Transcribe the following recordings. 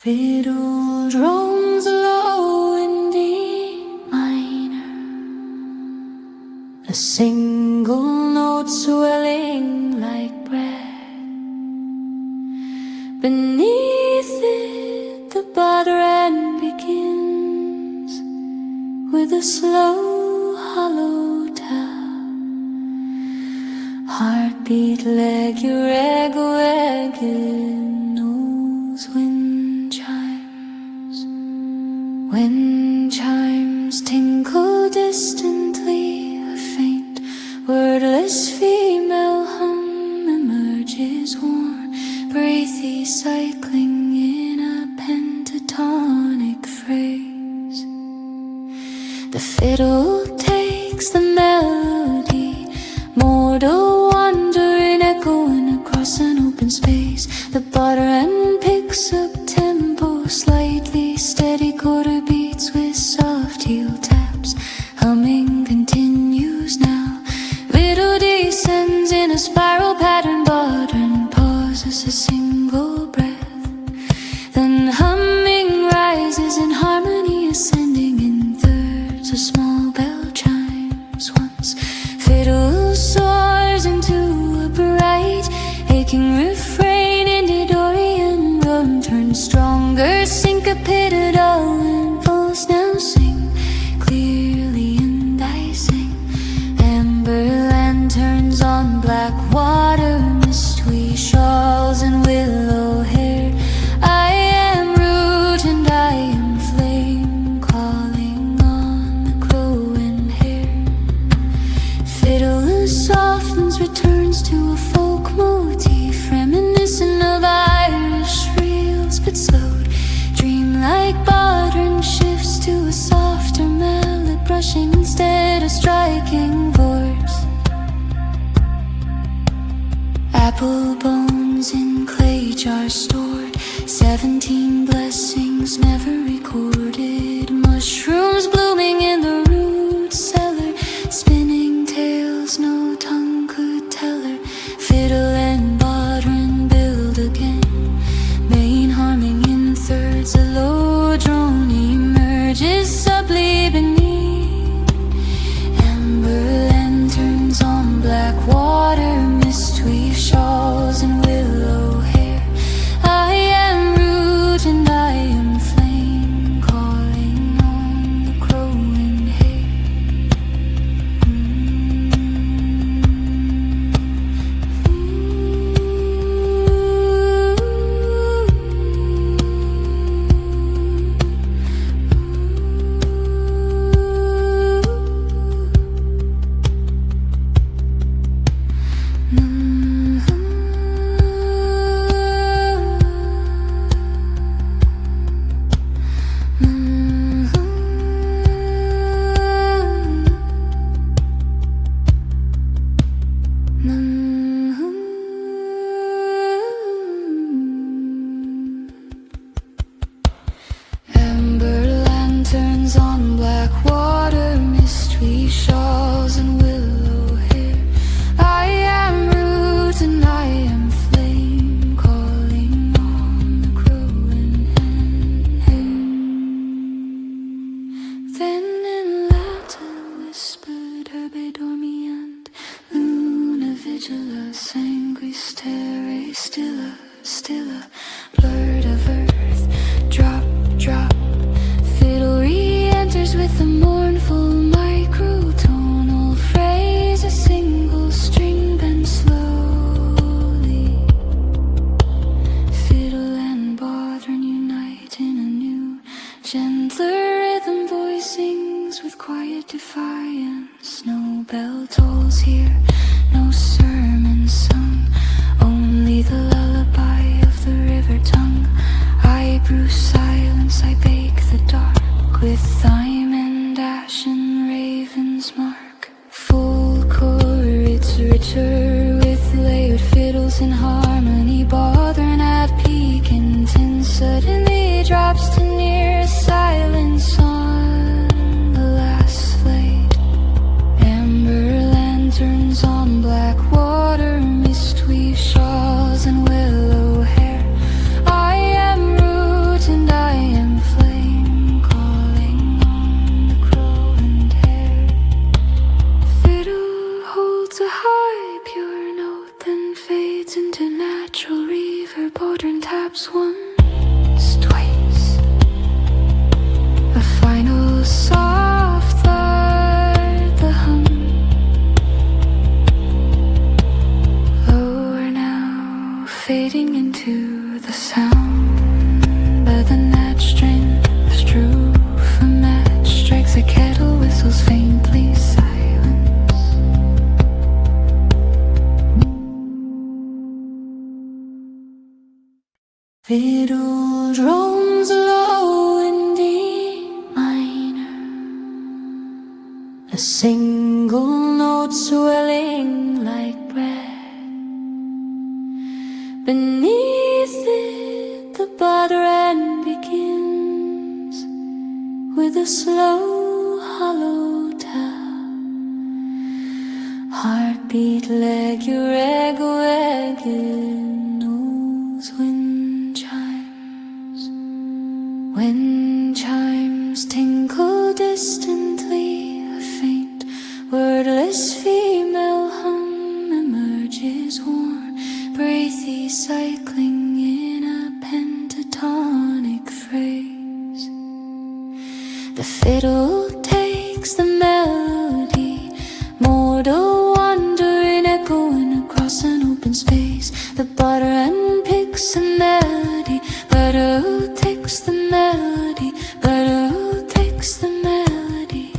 Fiddle drones low in D minor, a single note swelling like breath. Beneath it the bodhran begins with a slow hollow tap. Heartbeat leg nose wind chimes tinkle distantly. A faint wordless female hum emerges, warm breathy, cycling in a pentatonic phrase. The fiddle takes the melody, mortal wandering, echoing across an open space. The bodhran picks up tempo slightly, steady quarter beats with soft heel taps. Humming continues now. Fiddle descends in a spiral pattern. Bodhran pauses a single breath, then humming rises in harmony, ascending in thirds. A small bell chimes once. Fiddle soars into a bright, aching refrain. Dorian run turns stronger, syncopated. All impulse now sing clearly, and I sing. Amber lanterns on black water, mystery shawls and willow hair. I am root and I am flame, calling on the crow and hare. Fiddle softens, returns to a folk motif, reminiscent of Irish reels, but slowed. Dreamlike bodhran shifts to a softer mallet, brushing instead of striking voice. Apple bones in clay jars stored, 17 blessings never recorded. Mushrooms blooming in the root cellar, spinning tales no tongue could tell her. Fiddle and bodhran build again, main harming in thirds. A low drone emerges subtly beneath. Amber lanterns on black water, mist weave shawls and willow hair. I am root and I am flame, calling on the crow and hare. Amber lanterns on black water, mystery shawls and willow hair. I am root and I am flame, calling on the crow and hen. Then in Latin whispered herbe dormient, luna vigila sanguis terrae stilla, stilla, blurred of earth, drop, drop. Fiddle re-enters with a mournful microtonal phrase, a single string bends slowly. Fiddle and bodhran unite in a new, gentler rhythm. Voice sings with quiet defiance. No bell tolls here, no sermon sung, only the lullaby of the river tongue. I brew silence, I bake the dark with thyme and ash and raven's mark. Full core, it's richer with layered fiddles in harmony. Bodhran at peak intent suddenly drops to near silence on the last flight. Amber lanterns on black water, mist weave shawls and willow hair. I am root Fiddle drones low in D minor, a single note swelling like bread. Beneath it the butteran begins with a slow hollow tap. Heartbeat leg-a-reg-a-reg-in nose wind chimes. Wind chimes tinkle distantly, a faint wordless female hum emerges, worn, breathy, cycling in a pentatonic phrase. The fiddle takes the melody, mortal wandering, echoing across an open space. The butteran picks the melody, but who takes the melody, but who takes the melody?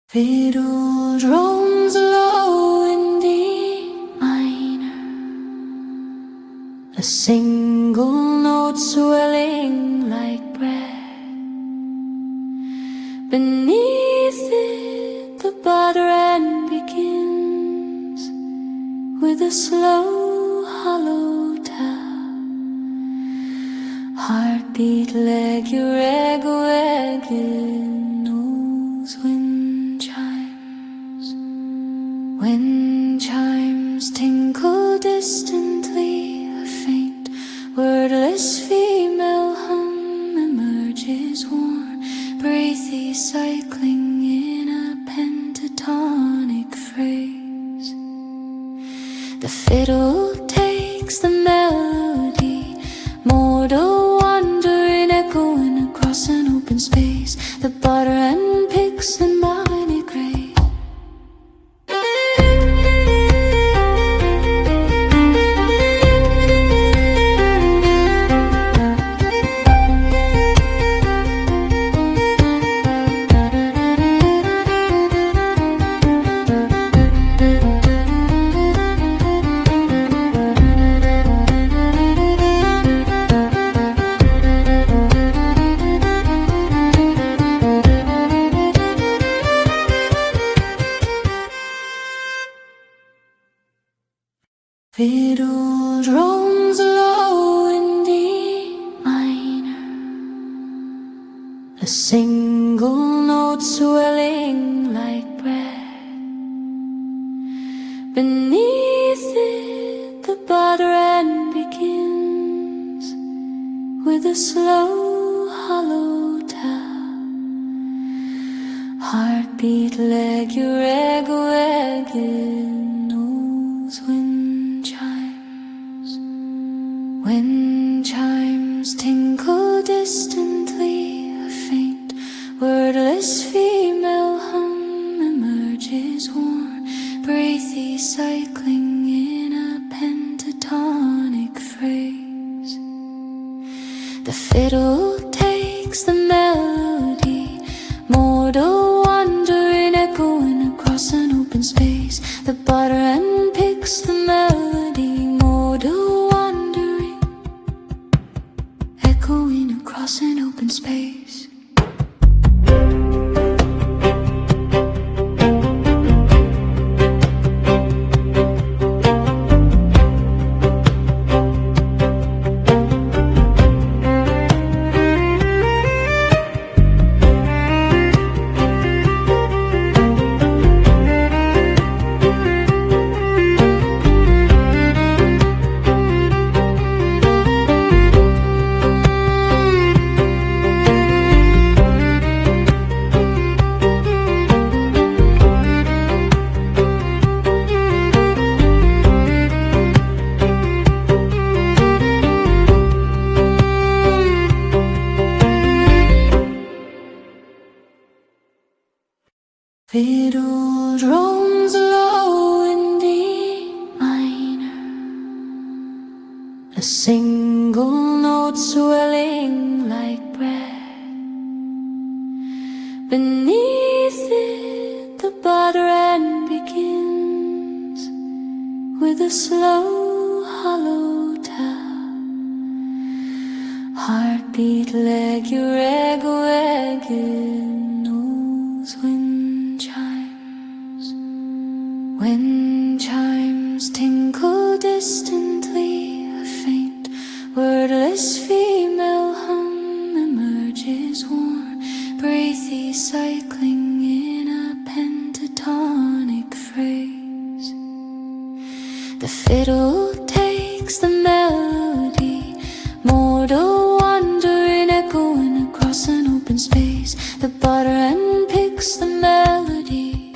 Fiddle drones low in D minor, a single note swelling like bread. Beneath it the butteran begins with a slow hollow tap. Heartbeat leg-a-reg-a-reg-in nose wind chimes. Wind chimes tinkle distantly, a faint wordless female hum emerges, worn, breathy, cycling in a pentatonic phrase. The fiddle takes the melody, mortal wandering, echoing across an open space. The butteran picks in mighty grace. Fiddle drones low in D minor, a single note swelling like bread. Beneath it the butteran begins with a slow hollow tap. Heartbeat leg-a-reg-a-reg-in nose wind chimes. Wind chimes tinkle distantly, a faint wordless female hum emerges, worn, breathy, cycling in a pentatonic phrase. The fiddle takes the melody, mortal wandering, echoing across an open space. The butteran picks the melody, mortal wandering, echoing across an open space. Fiddle drones low in D minor, a single note swelling like bread. Beneath it the butteran begins with a the slow hollow tap. Heartbeat leg your egg nose. Wind chimes tinkle distantly. A faint wordless female hum emerges, warm breathy, cycling in a pentatonic phrase. The fiddle takes the melody, mortal wandering, echoing across an open space. The butterman picks the melody,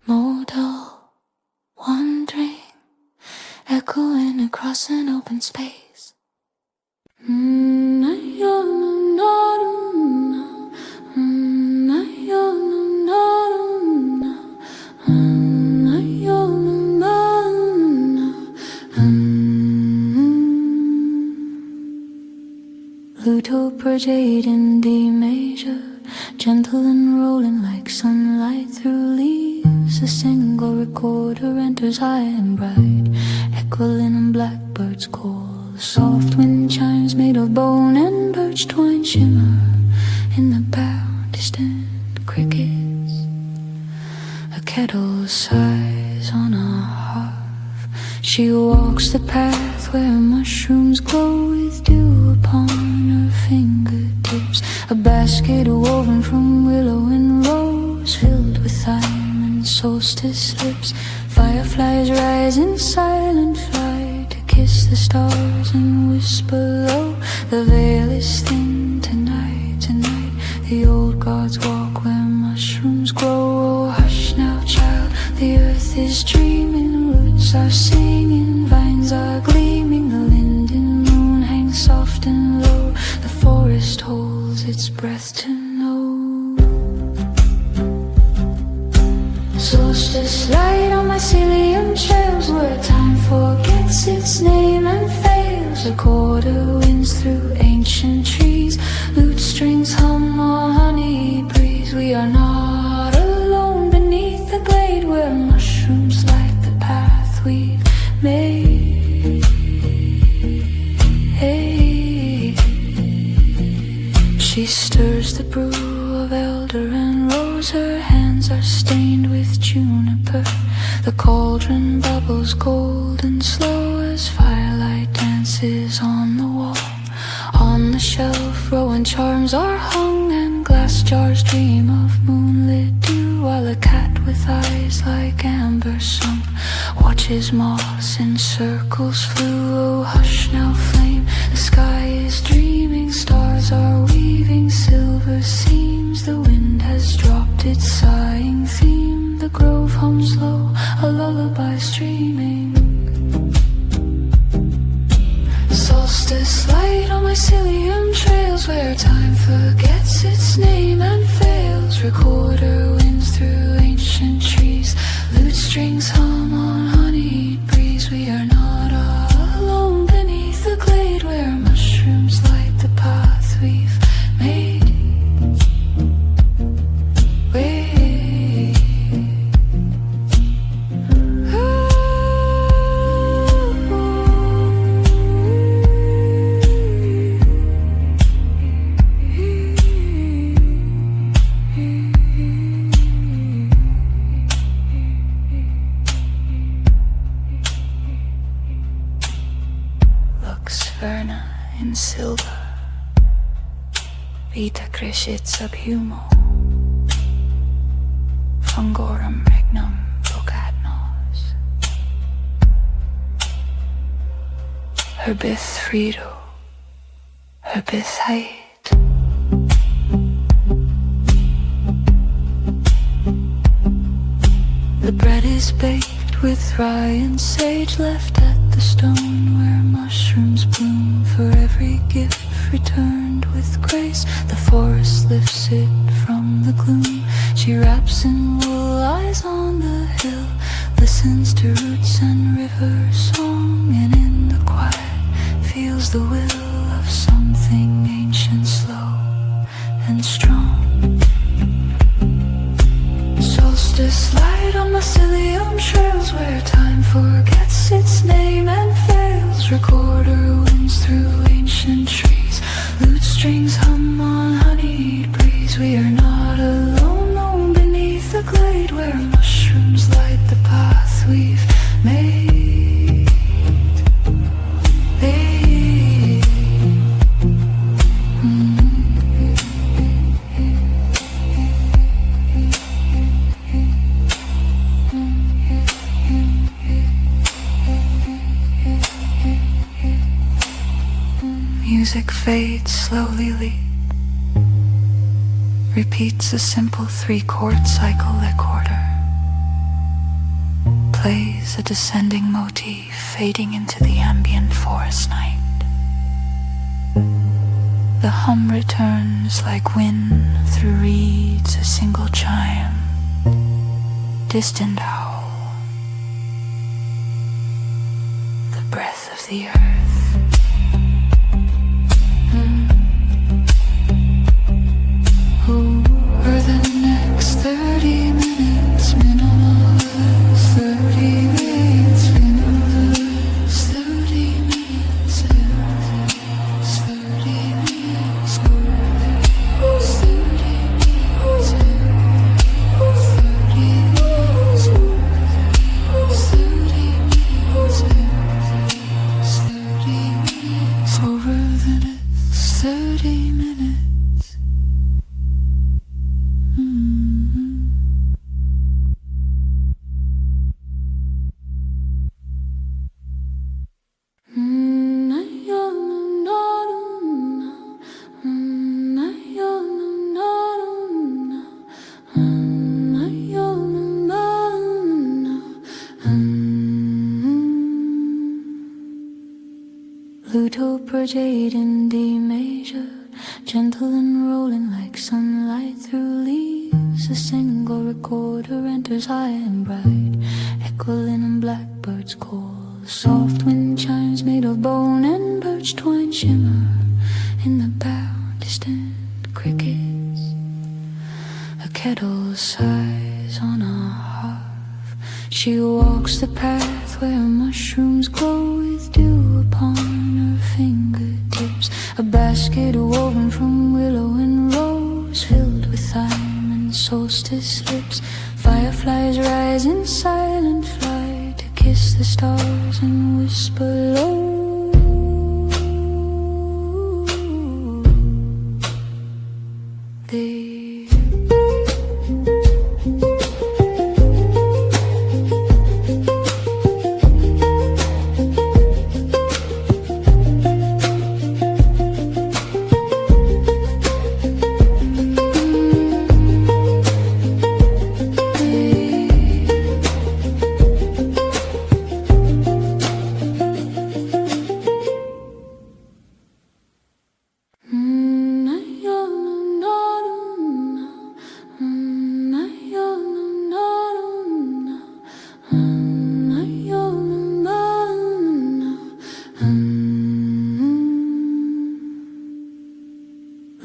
mortal wandering, echoing across an open space. Lutoperjade in D major, gentle and rolling like sunlight through leaves. A single recorder enters high and bright, echoing in blackbird's call. The soft wind chimes made of bone and birch twine shimmer in the background. Distant crickets, a kettle sighs on a harp. She walks the path where mushrooms glow with dew upon her fingertips. A basket woven from willow and rose, filled with thyme and solstice lips. Fireflies rise in silent flight to kiss the stars and whisper low. The veil is thin tonight, tonight. The old gods walk where mushrooms grow. Oh, hush now, child, the earth is dreaming. Roots are singing, vines are gleaming. The linden moon hangs soft and low. The forest holds its breath to know. Solstice light on mycelium trails, where time forgets its name and fails. A quarter winds through ancient trees, lute strings hum a honey breeze. We are not alone beneath the glade, where mushrooms light the path we've made. She stirs the brew of elder and rose. Her hands are stained with juniper. The cauldron bubbles golden slow as firelight dances on the wall. On the shelf, rowan charms are hung, and glass jars dream of moonlit dew, while a cat with eyes like amber sunk watches moths in circles flew. Oh, hush now, flame, the sky is dreaming. Stars are weaving silver seams. The wind has dropped its sighing theme. The grove hums low, a lullaby streaming. Solstice light on mycelium trails, where time forgets its name and fails. Recorder winds through ancient trees, lute strings hum on honeyed breeze. We are not all alone beneath the glade, where mushrooms light the path we've made. Verna in silver, vita crescit sub humo, fungorum regnum vocadnos. Herbith frido, herbith heit. The bread is baked with rye and sage, left at the stone where mushrooms bloom. For every gift returned with grace, the forest lifts it from the gloom. She wraps in wool, lies on the hill, listens to roots and river song, and in the quiet feels the will of something ancient, slow and strong. Solstice light on mycelium trails, where time Cowl's recorder winds through ancient trees. Lute strings hum on honeyed breeze. We are not alone, no, beneath the glade where mushrooms light the path we've made. Music fades slowly, repeats a simple 3-chord cycle recorder, plays a descending motif fading into the ambient forest night. The hum returns like wind through reeds, a single chime, distant howl, the breath of the earth. Over the next 30 minutes, minimalist 30 minutes, minimalist 30 minutes, 30 minutes, 30 minutes, 30 minutes, over the next 30 minutes. Lutoper jade in D major, gentle and rolling like sunlight through leaves. A single recorder enters high and bright, echoing in blackbird's call. Soft wind chimes made of bone and birch twine shimmer in the bow, distant crickets. A kettle sighs on a hearth. She walks the path where mushrooms glow with dew upon her fingertips. A basket woven from willow and rose, filled with thyme and solstice lips. Fireflies rise in silent flight to kiss the stars and whisper low.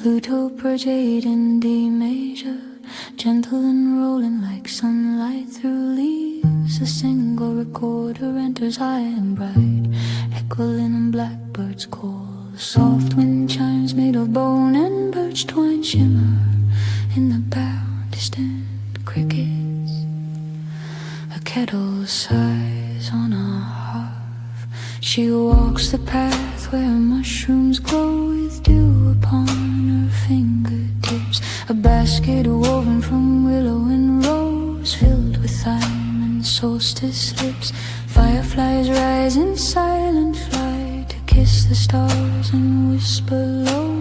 Lutoper jade in D major, gentle and rolling like sunlight through leaves. A single recorder enters high and bright, echoing in blackbird's call. Soft wind chimes made of bone and birch twine shimmer in the bow, distant crickets. A kettle sighs on a hearth. She walks the path where mushrooms glow with dew upon her fingertips. A basket woven from willow and rose, filled with thyme and solstice lips. Fireflies rise in silent flight to kiss the stars and whisper low.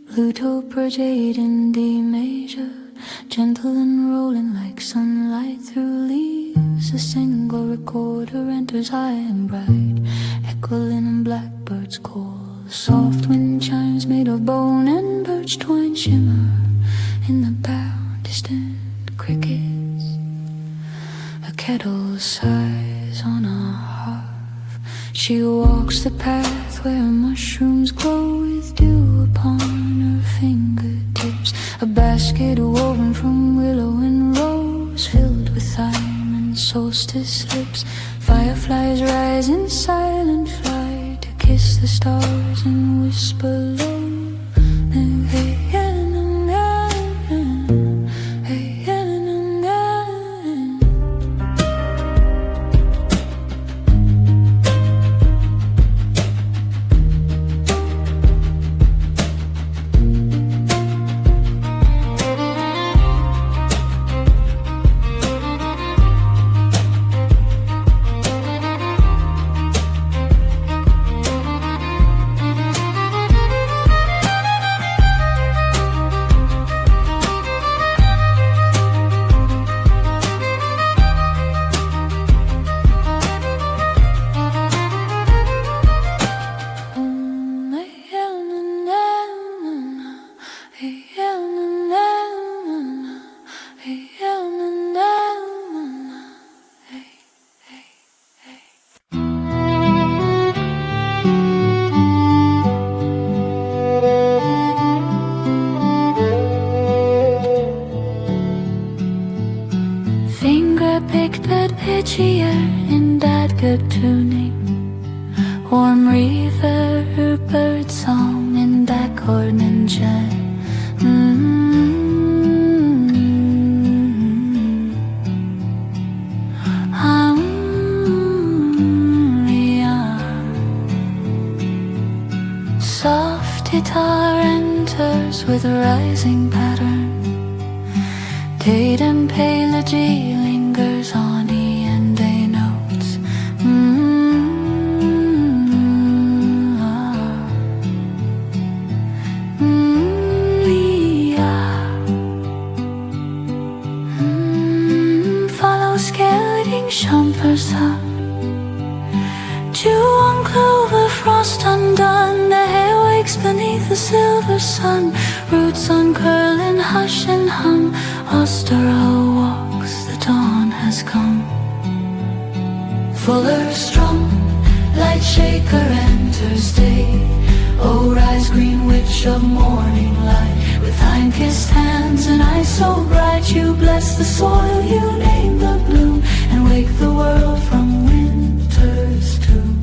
Flute opera jade in D major, gentle and rolling like sunlight through leaves. A single recorder enters high and bright, echoing in blackbird's call. The soft wind chimes made of bone and birch twine shimmer in the bound distant crickets. A kettle sighs on a hearth. She walks the path where mushrooms grow with dew upon her fingertips. A basket woven from willow and rose, filled with thyme and solstice lips. Fireflies rise in silent flight to kiss the stars and whisper low. Picked but pitchier in that good tuning. Warm river bird song in that corn and jet. Soft guitar enters with a rising pattern. Date and palegy lingers on E and A notes. Follow scaling shumpers up. Dew on clover, frost undone. The hair wakes beneath the silver sun. Roots uncurl and hush and hum. Austeral walks, the dawn has come. Fuller strum, light shaker enters day. Oh, rise, green witch of morning light. With thyme-kissed hands and eyes so bright, you bless the soil, you name the bloom, and wake the world from winter's tomb.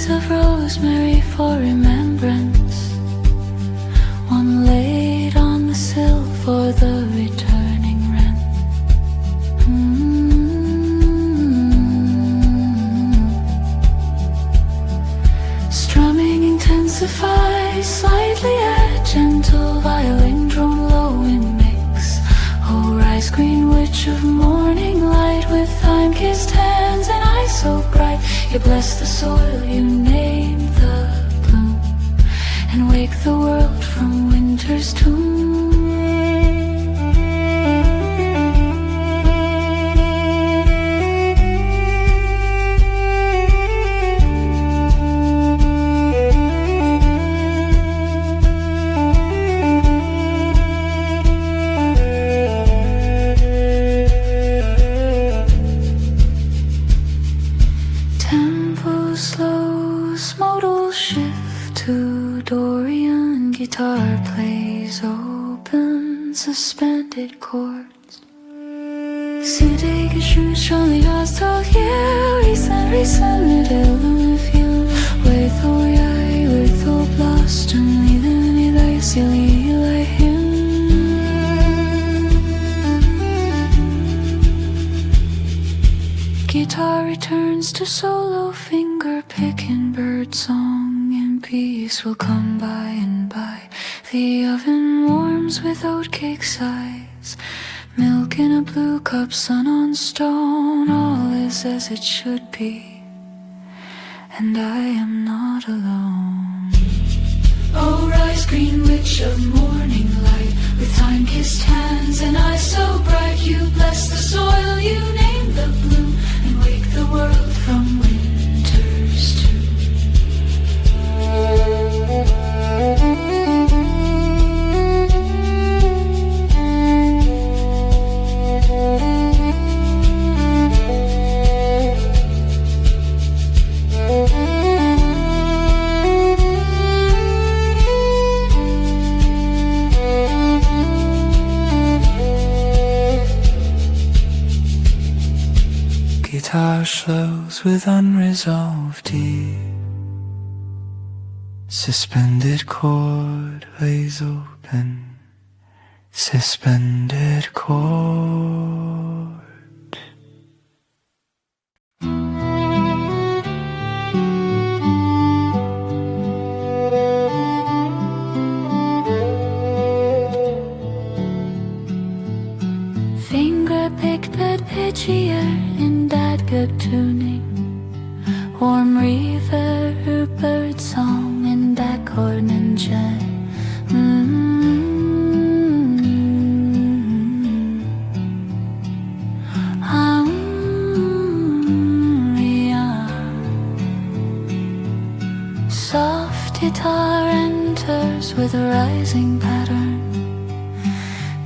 Of rosemary for remembrance, one laid on the sill for the returning wren. Strumming intensifies, slightly a gentle violin drone low in mix. Oh, rise, green witch of morning light, with thyme-kissed hands and eyes so bright. You bless the soil, you name the bloom, and wake the world from winter's tomb. Dorian guitar plays open suspended chords. Sude geschuht schon die Ausdruck hier. Risen, mit Ellenfjell. With all jag, with all blasten. Liden I deg, silly like him. Guitar returns to solo finger picking. bird song and peace will come by and by. The oven warms with oatcake sighs, milk in a blue cup, sun on stone. All is as it should be, and I am not alone. Oh, rise, green witch of morning light, with time-kissed hands and eyes so bright. You bless the soil, you name the bloom, and wake the world from winter's tomb. Guitar slows with unresolved deep. Suspended chord lays open. Suspended chord. Finger picked but pitchier in that good tuning. Warm river, bird song in that corn and jet. Yeah. Soft guitar enters with a rising pattern.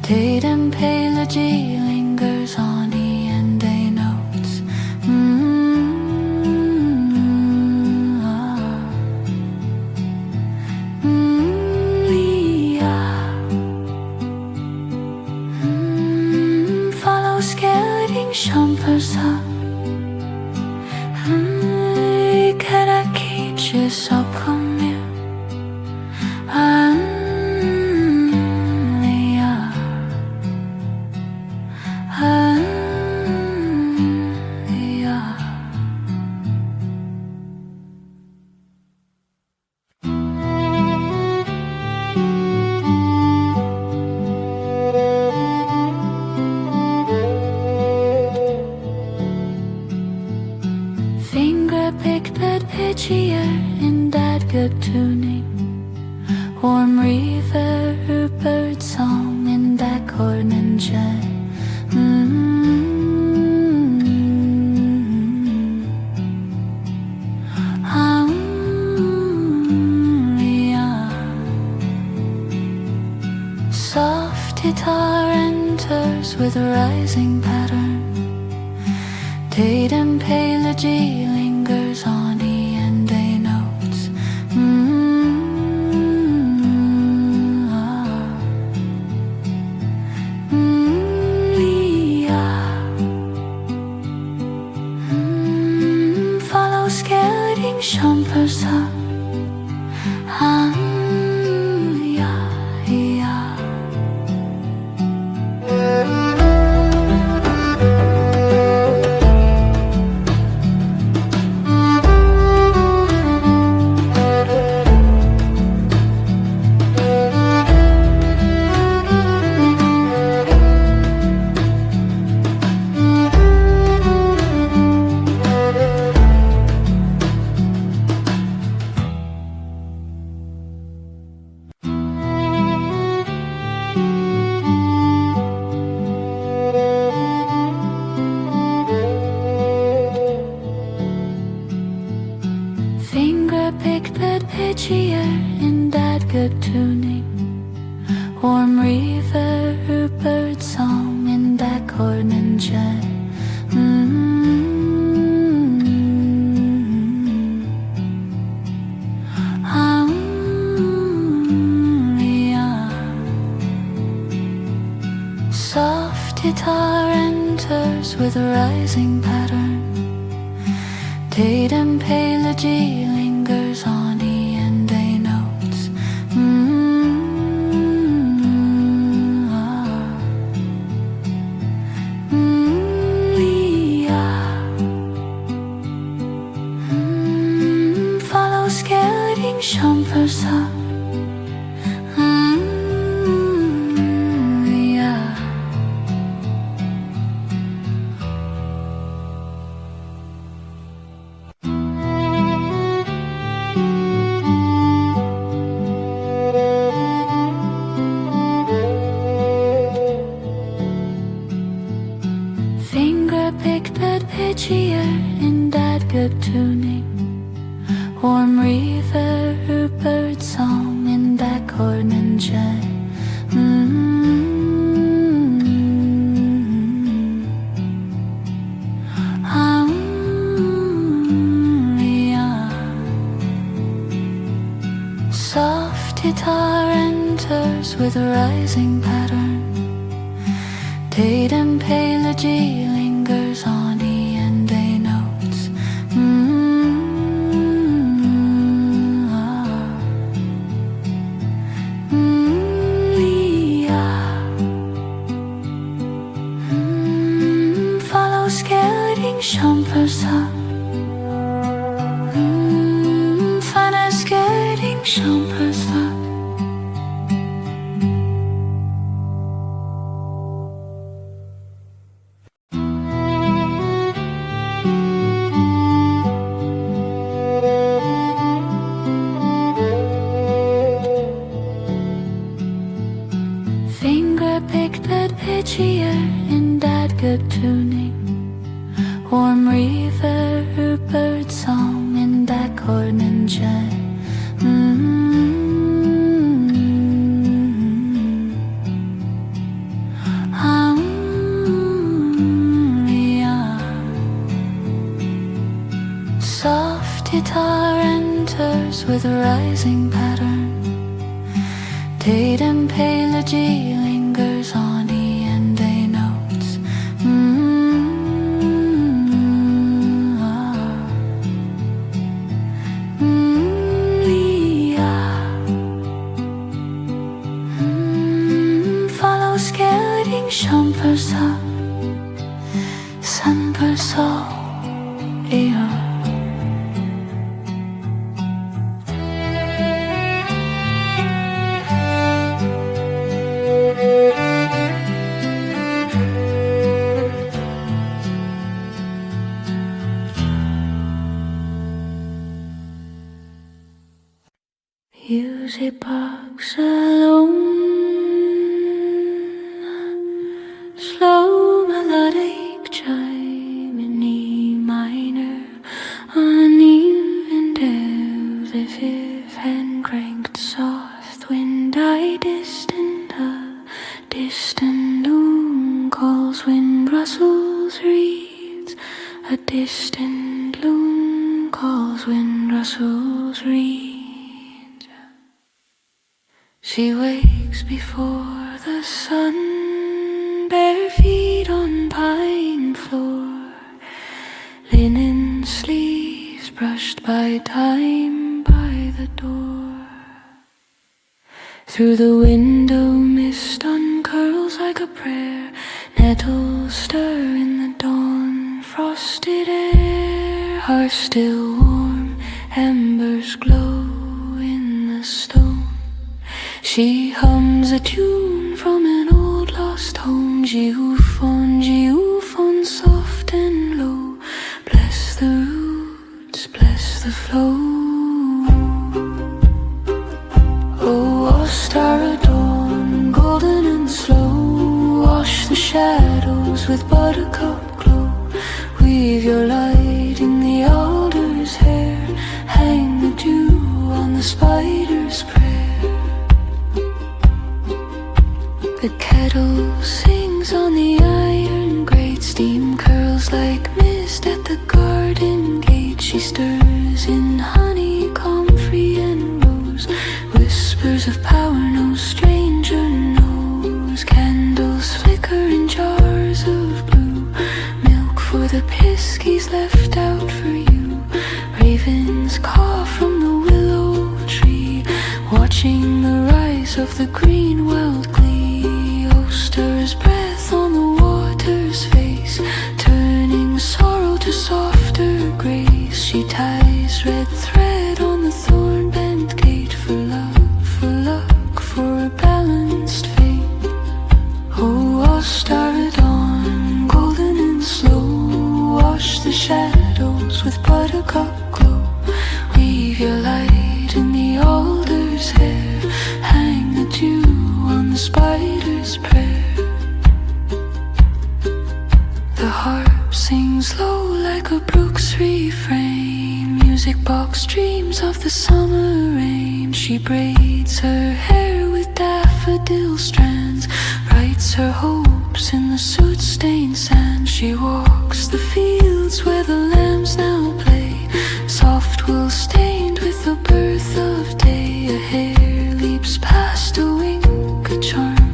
Date and palegy lingers on E and A notes. Follow skating champersa. Karakiche sopkomia. Finger picked but pitchier in that good tuning. Warm river, bird song in that corn and jet. Yeah. Soft guitar enters with a rising pattern. Date and palegy lingers on E and A notes. Yeah. Follow skating champersa. Yeah, yeah. Finger picked but pitchier in that good tuning. Warm river, bird song in that corn and jet. Yeah. Soft guitar enters with a rising pattern. Date and palegy lingers on E and A notes. Yeah. Follow champersa. Yeah. Finger picked bed pitchier in that good tuning. Warm river, bird song in backhorn and chime. Yeah. Soft guitar enters with a rising pattern. Datum palegy lingers on E and A notes. Follow skeleting champersa. Fana skeleting champersa. Finger picked bed pitchier in that good tuning. Warm river, bird song in backhorn and chime. Yeah. Soft guitar enters with a rising pattern. Datum palegy lingers on E and A notes. Yeah. Follow skeleting champersa. Sanpersa. Yeah. Music box alone. Slow melodic chime in E minor, uneven delve the fifth hand cranked soft wind I distant distant loom calls wind rustles reeds. A distant loom calls wind rustles reeds. She wakes before the sun, bare feet on pine floor, linen sleeves brushed by time by the door. Through the window mist uncurls like a prayer, nettles stir in the dawn, frosted air, heart still warm, embers glow in the stone. She hums a tune from an old lost home, Giuffon, soft and low. Bless the roots, bless the flow. Oh, star at dawn, golden and slow, wash the shadows with buttercup glow. Weave your light in the alder's hair, hang the dew on the spider's prayer. The kettle sings on the iron grate, steam curls like mist at the garden gate. She stirs in honey, comfrey and rose, whispers of power no stranger knows. Candles flicker in jars of blue, milk for the piskies left out for you. Ravens caw from the willow tree, watching the rise of the green wild glee. Stirs breath on the water's face, turning sorrow to softer grace. She ties red thread on the thorn-bent shadows with buttercup glow. Weave your light in the alder's hair, hang the dew on the spider's prayer. The harp sings low like a brook's refrain. Music box dreams of the summer rain. She braids her hair with daffodil strands, writes her hopes in the soot-stained sand. She walks the fields where the lambs now play, soft wool stained with the birth of day. A hair leaps past a wink, a charm,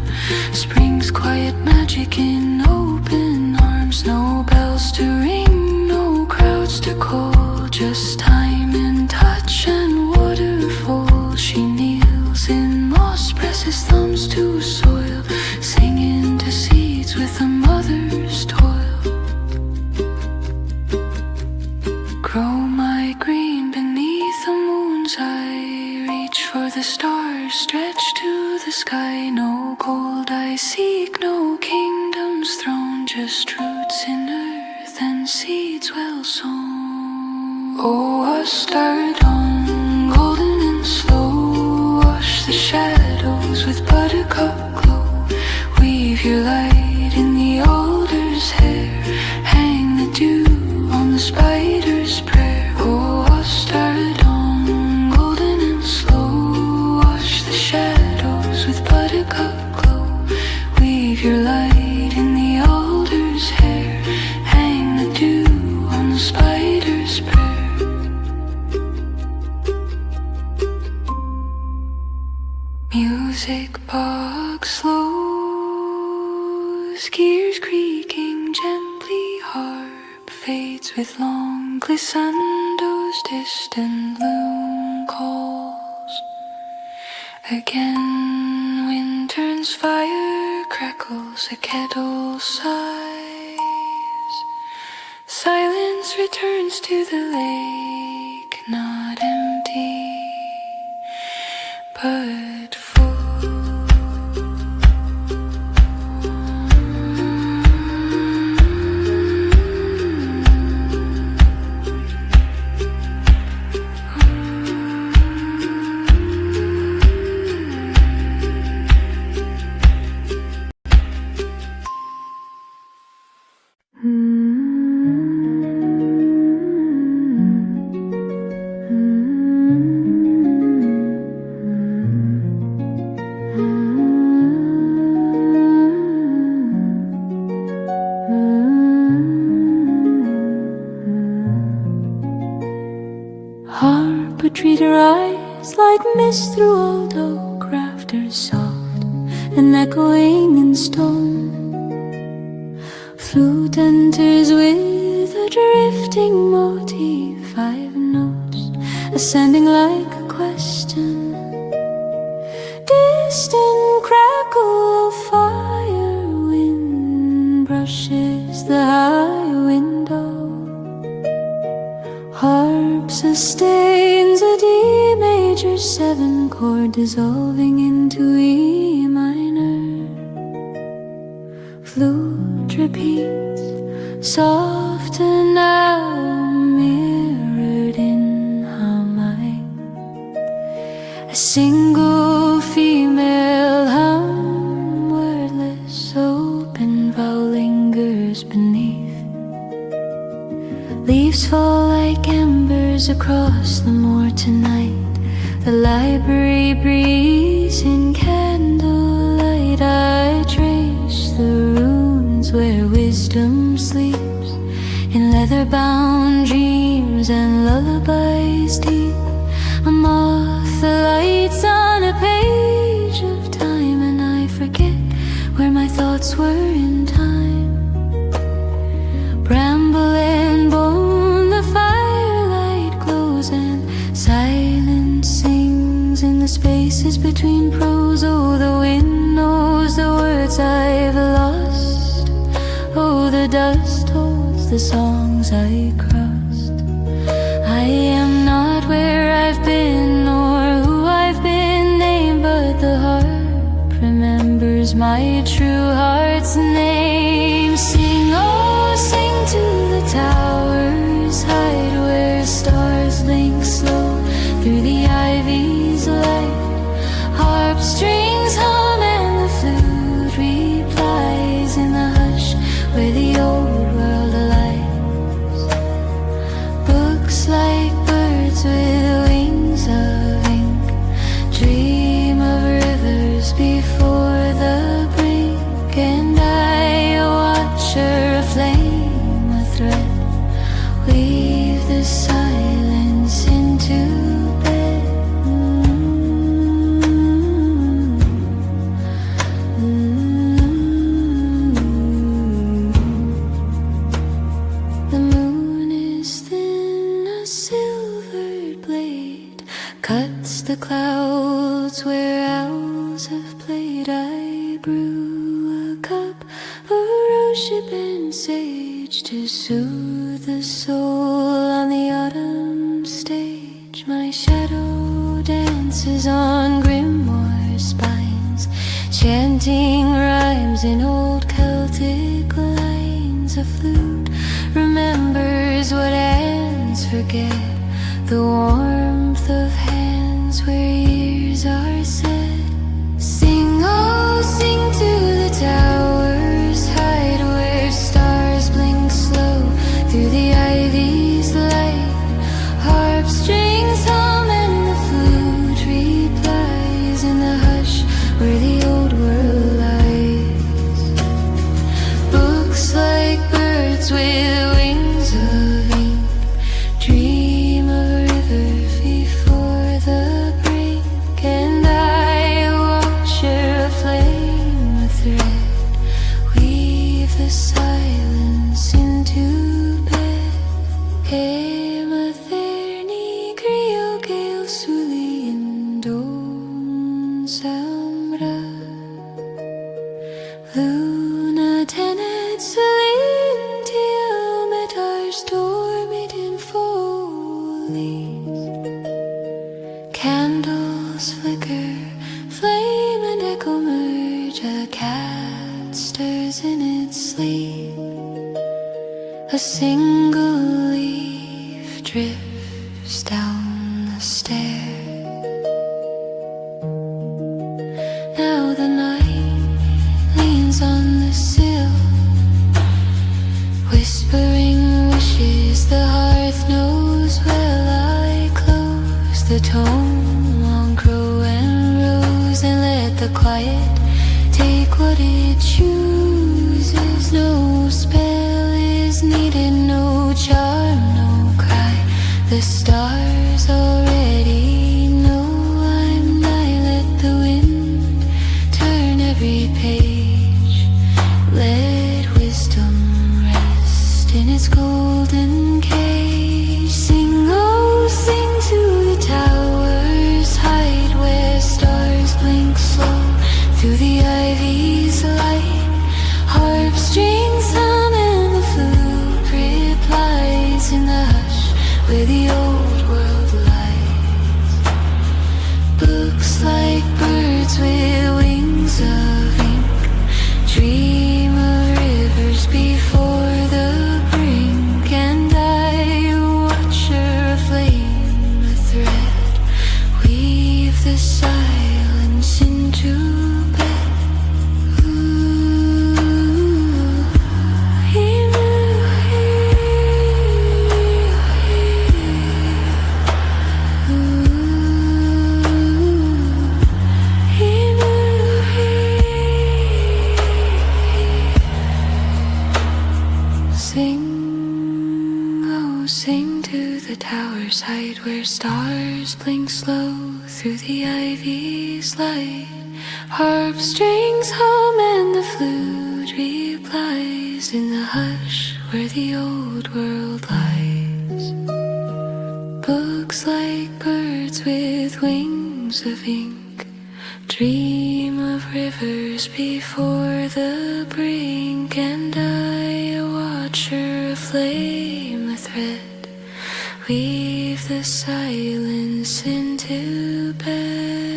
spring's quiet magic in open arms. No bells to ring, no crowds to call, just time and touch and waterfall. She kneels in moss, presses thumbs to soil, singing to seeds with a mother's toil. Grow my green beneath the moon's eye, reach for the stars, stretch to the sky. No gold I seek, no kingdom's throne, just roots in earth and seeds well sown. Oh, a star dawn, golden and slow, wash the shadows with buttercup glow. Weave your light in the alder's hair, hang the dew on the spider's prayer. Oh, a star dawn, golden and slow, wash the shadows with buttercup glow. Weave your light in the alder's hair, hang the dew on the spider's prayer. Music box slows, gears creaking gently, harp fades with long glissandos, distant loom calls. Again wind turns, fire crackles, a kettle sighs. Silence returns to the lake, not empty but full. Harp would treat her eyes like mist through old oak rafters, soft and echoing in stone. Flute enters with a drifting motif, 5 notes ascending like a question. Distant crackle of fire, wind brushes the high window. Harp sustains a D major 7 chord dissolving into E minor. Flute repeats, soft and now mirrored in harmony. A single female hum, wordless, open vow lingers beneath. Leaves fall like embers across the moor tonight. The library breeze in candlelight. I trace the runes where wisdom sleeps, in leather-bound dreams and lullabies deep. A moth alights on a page of time, and I forget where my thoughts were in time. Bramble and bone, the firelight glows, and silence sings in the spaces between prose. Oh, the wind knows the words I've lost. Oh, the dust holds the songs I crossed. I am not where I've been nor who I've been named, but the harp remembers my true heart's name. Sing, oh, sing to the towers cuts the clouds where owls have played. I brew a cup of rosehip and sage to soothe the soul on the autumn stage. My shadow dances on grimoire spines, chanting rhymes in old Celtic lines. A flute remembers what hands forget, the warmth of hands where years are set. Sing, oh, sing to the towers, hide where stars blink slow through the ivy's light. Harp strings hum and the flute replies in the hush where the old world lies. Books like birds with wings of ink dream of rivers before the brink, and I watch her flame a thread, weave the silence into bed. Hey, matherni crio gael suli in don samra, luna tenet solintium et ars dormit in folies. Candles flicker, flame and echo merge. A cat stirs in its sleep, a single leaf drifts down the stair. Now the night leans on the sill, whispering wishes the hearth knows well. I close the tome on crow and rose and let the quiet take what it chooses. No spell is needed, no charm, no cry. The stars already know I'm nigh. Let the wind turn every page, let wisdom rest in its golden cage. Sing, oh, sing to the towers, hide where stars blink slow through the ivy's light. Harp strings hum and the flute replies in the hush where the old world lies. Books like birds with wings of ink dream of rivers before the brink, and I watch her aflame a thread, weave the silence into bed. Ooh, sing, oh, sing to the towers, hide where stars blink slow through the ivy's light. Harp strings hum and the flute replies in the hush where the old world lies. Books like birds with wings of ink dream of rivers before the brink, and I watch her aflame a thread, weave the silence into bed.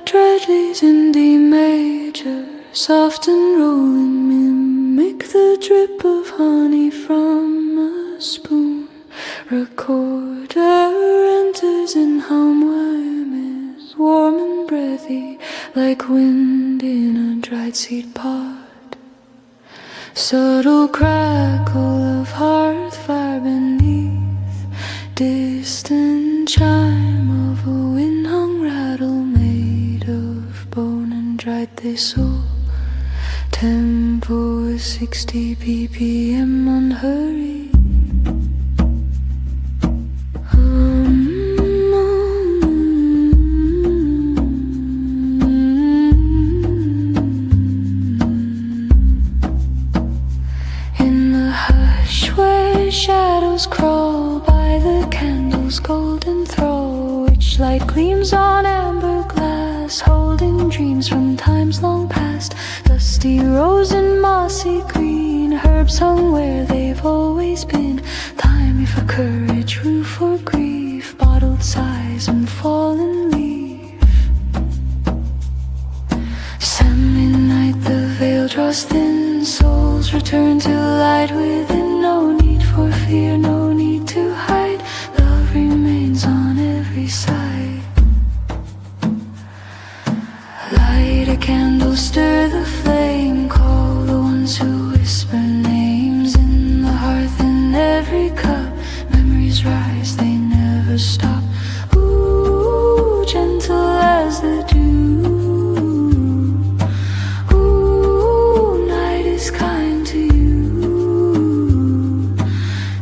Tragedies in D major, soft and rolling, mimic the drip of honey from a spoon. Recorder enters in hum worm is warm and breathy, like wind in a dried seed pod. Subtle crackle of hearth fire beneath, distant chime of a wind-hung rattle made of bone and dried thistle. Tempo is 60 ppm unhurried. golden thrall, which light gleams on amber glass, holding dreams from times long past. Dusty rose and mossy green, herbs hung where they've always been. Timey for courage, rue for grief, bottled sighs and fallen leaf. Semi-night, the veil draws thin, souls return to light within. No need for fear, no need to hide, love remains on every side. Light a candle, stir the flame, call the ones who whisper names. In the hearth, in every cup, memories rise, they never stop. Ooh, gentle as the dew. Ooh, night is kind to you.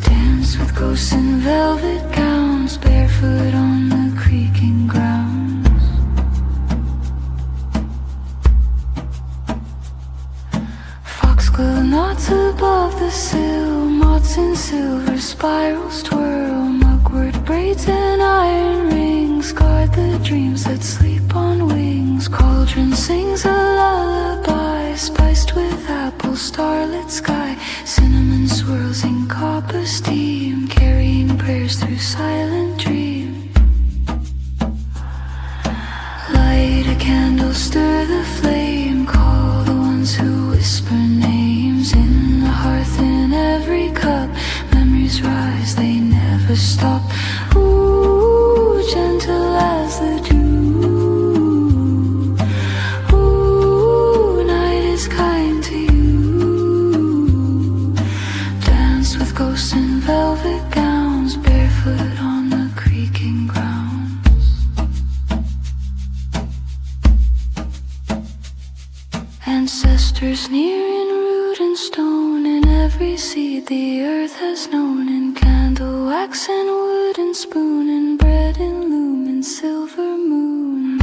Dance with ghosts in velvet gowns, barefoot on the creaking grounds. Foxglove knots above the sill, moths in silver spirals twirl. Mugwort braids and iron rings guard the dreams that sleep on wings. Cauldron sings a lullaby, spiced with apple starlit sky. Cinnamon swirls in copper steam, carrying prayers through silent dream. Light a candle, stir the flame, call the ones who whisper names. In the hearth, in every cup, memories rise, they never stop. Ooh, gentle as the dew. Ooh, night is kind to you. Dance with ghosts in velvet gowns, barefoot on the creaking grounds. Ancestors near in root and stone, in every seed the earth has known. In candle wax and wooden spoon, in bread in loom, in silver moon.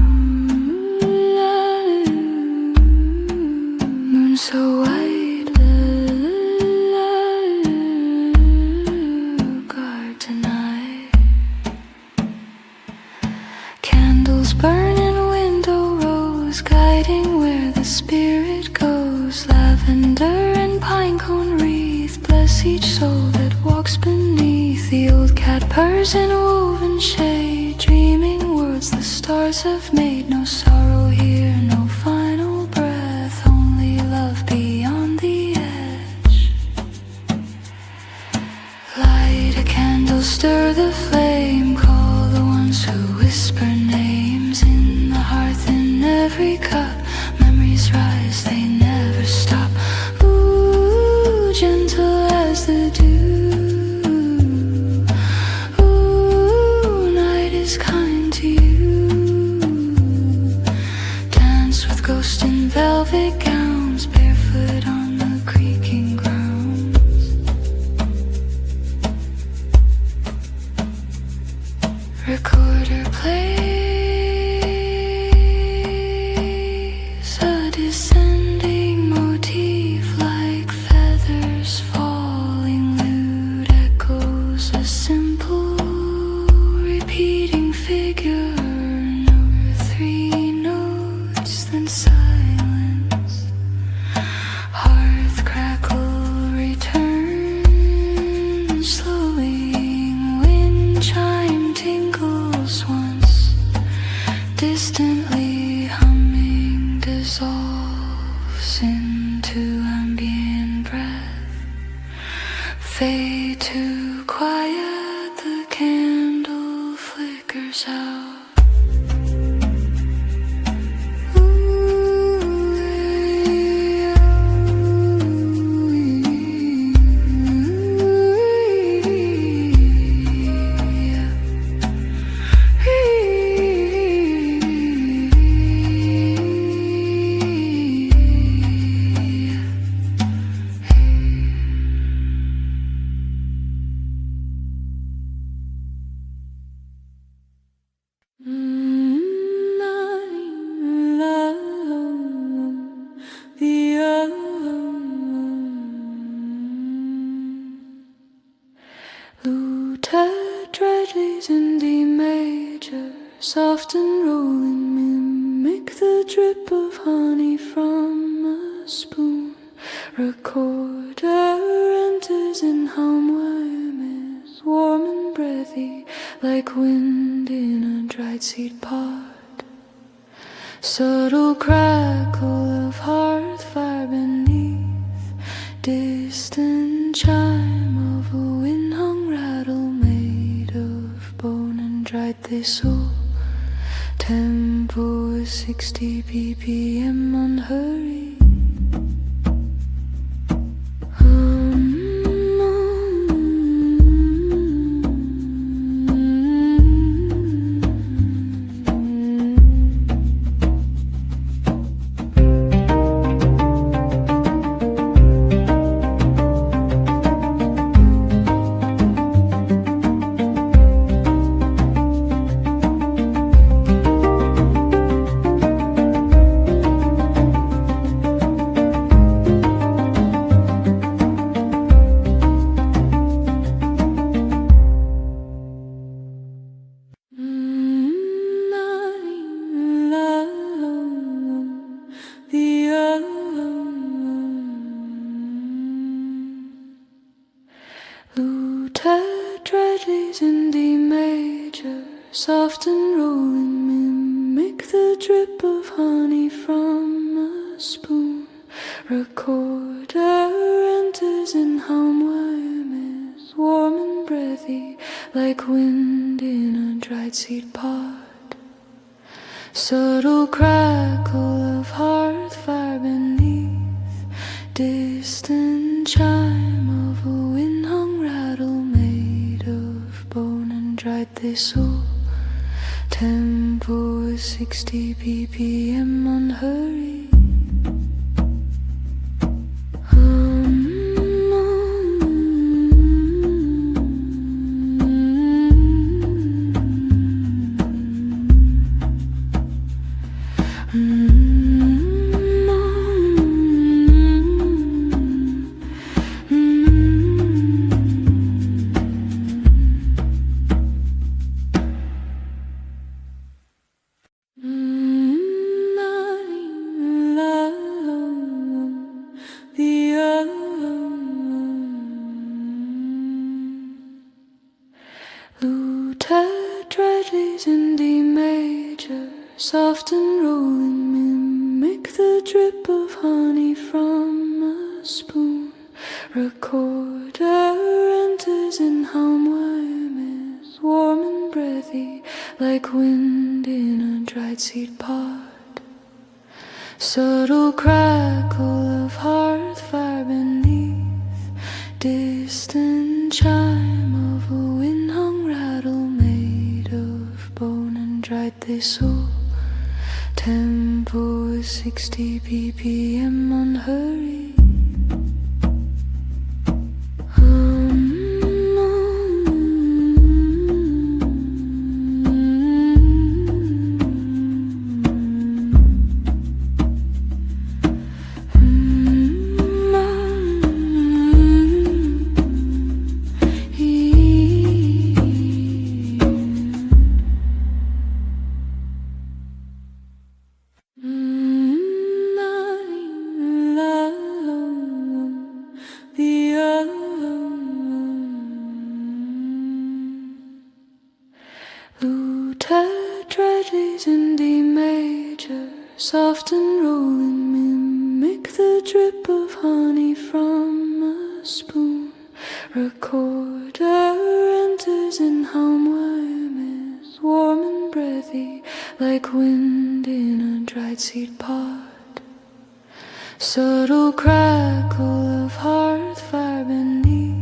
Moon so white, guard tonight. Candles burn in window rows, guiding where the spirit goes. Lavender and pinecone wreath bless each soul that walks beneath. The old cat purrs in woven shade, dreaming worlds the stars have made. No sorrow here, no final breath, only love beyond the edge. Light a candle, stir the flame, call the ones who whisper names. In the hearth, in every cup, memories rise, they never stop. Ooh, gentle as the dew. Ooh, night is kind to you. Dance with ghosts in velvet gowns, barefoot on the creaking grounds. Recorder plays a descending motif, like feathers falling. Lute echoes a simple repeating figure. Number 3 notes, then silence. Hearth crackle returns, slowing. Wind chime tinkles once, distantly humming, dissolves into ambient breath. Fade to quiet, the candle flickers out. soft and rolling, mimic the drip of honey from a spoon. Recorder enters in hum worm is warm and breathy, like wind in a dried seed pod. Subtle crackle of hearth fire beneath, distant chime of a wind-hung rattle made of bone and dried thistle. Tempo is 60 ppm unhurried. Tetrades in D major, soft and rolling, mimic the drip of honey from a spoon. Recorder enters in hum worm is warm and breathy, like wind in a dried seed pod. Subtle crackle of hearth fire beneath, distant chime of a wind-hung rattle made of bone and dried thistle. Tempo is 60 ppm unhurried. Tetrades in D major, soft and rolling, mimic the drip of honey from a spoon. Recorder enters in hum worm is warm and breathy, like wind in a dried seed pod. Subtle crackle of hearth fire beneath, distant chime of a wind-hung rattle made of bone and dried thistle. Tempo is 60 ppm unhurried. Tetrades in D major, soft and rolling, mimic the drip of honey from a spoon. Recorder enters in hum worm is warm and breathy, like wind in a dried seed pod. Subtle crackle of hearth fire beneath,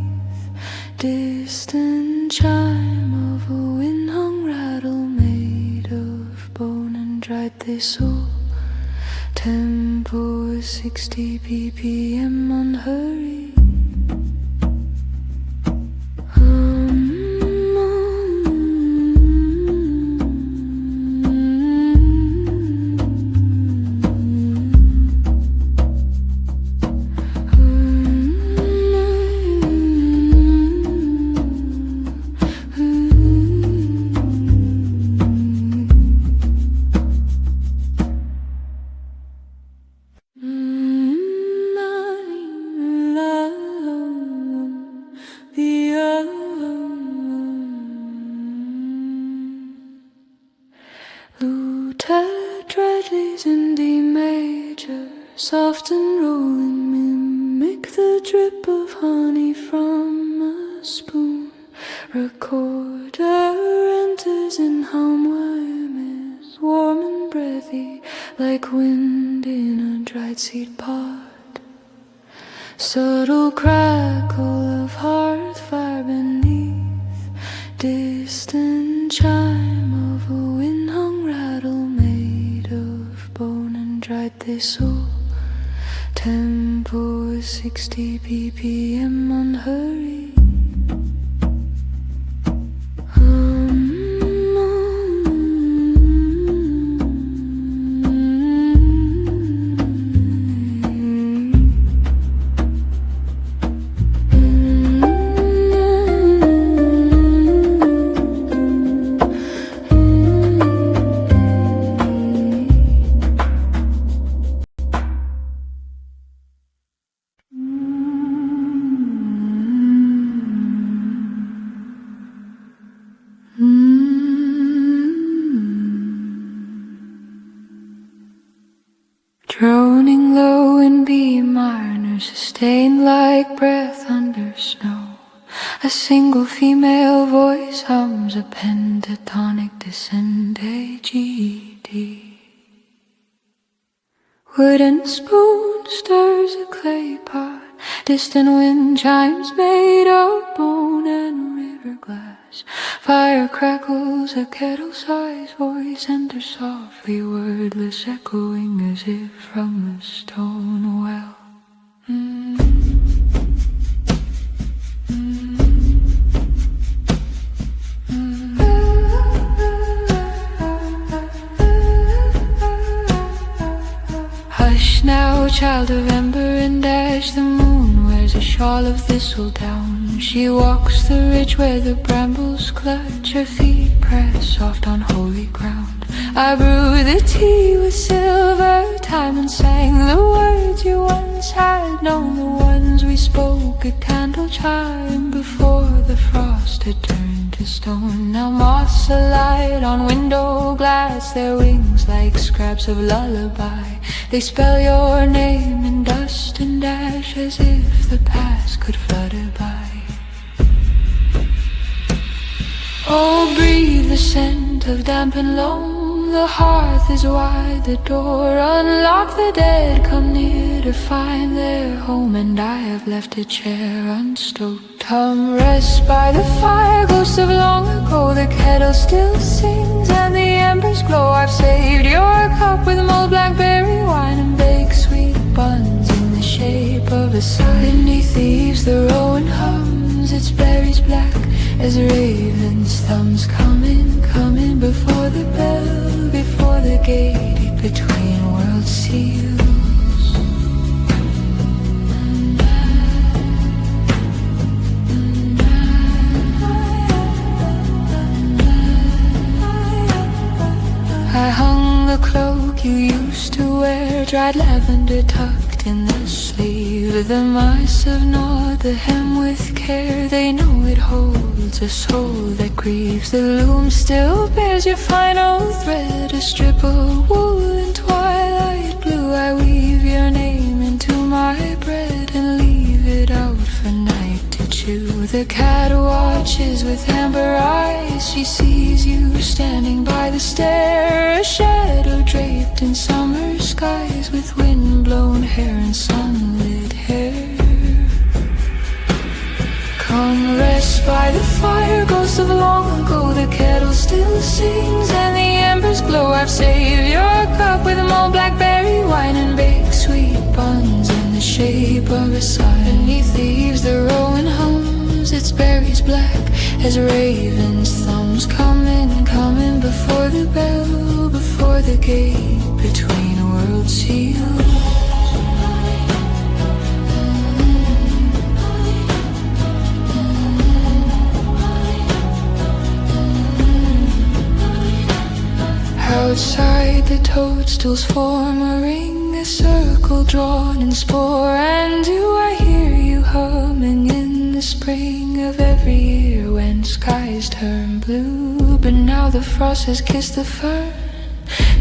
distant chime of a wind-hung rattle made of bone and dried thistle. Tempo is 60 ppm unhurried. Tetrades in D major, soft and rolling, mimic the drip of honey from a spoon. Recorder enters in hum worm is warm and breathy, like wind in a dried seed pod. Subtle crackle of hearth fire beneath, distant chime of a wind-hung rattle made of bone and dried thistle. Tempo is 60 ppm unhurried. Droning low in B minor, sustained like breath under snow. A single female voice hums a pentatonic descende G-D. Wooden spoon stirs a clay pot, distant wind chimes made of bone and river glass. Fire crackles, a kettle-sized voice enters softly, wordless, echoing as if from a stone well. Hush now, child of ember and ash, the moon wears a shawl of thistledown. She walks the ridge where the brambles clutch, her feet press soft on holy ground. I brewed the tea with silver time and sang the words you once had known, the ones we spoke at candle chime before the frost had turned to stone. Now moths alight on window glass, their wings like scraps of lullaby. They spell your name in dust and ash as if the past could flutter by. Oh, breathe the scent of damp and loam, the hearth is wide, the door unlock, the dead come near to find their home, and I have left a chair unstoked. Come rest by the fire, ghost of long ago, the kettle still sings and the embers glow. I've saved your cup with mulled blackberry wine and baked sweet buns in the shape of a sign. Beneath the eaves the rowan hums, its berries black as ravens' thumbs. Coming before the bell, before the gate between world seals. I hung the cloak you used to wear, dried lavender tucked in the sleeve. The mice have gnawed the hem with care, they know it holds a soul that grieves. The loom still bears your final thread, a strip of wool in twilight blue. I weave your name into my bread and leave it out for night to chew. The cat watches with amber eyes, she sees you standing by the stair, a shadow draped in summer skies with wind-blown hair and sunlit hair. Come rest by the fire, ghost of long ago, the kettle still sings and the embers glow. I've saved your cup with mulled blackberry wine and baked sweet buns in the shape of a sign. Beneath the eaves the rowan hums, its berries black as ravens' thumbs. Coming before the bell, before the gate between world seals. Outside the toadstools form a ring, a circle drawn in spore. And do I hear you humming in the spring of every year when skies turn blue? But now the frost has kissed the fern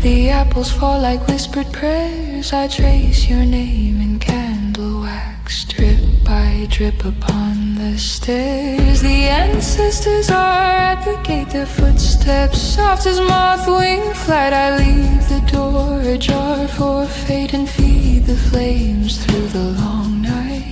The apples fall like whispered prayers. I trace your name in candle wax, drip by drip upon the stairs. The ancestors are at the gate, their footsteps soft as moth wing flight. I leave the door ajar for fate and feed the flames through the long night.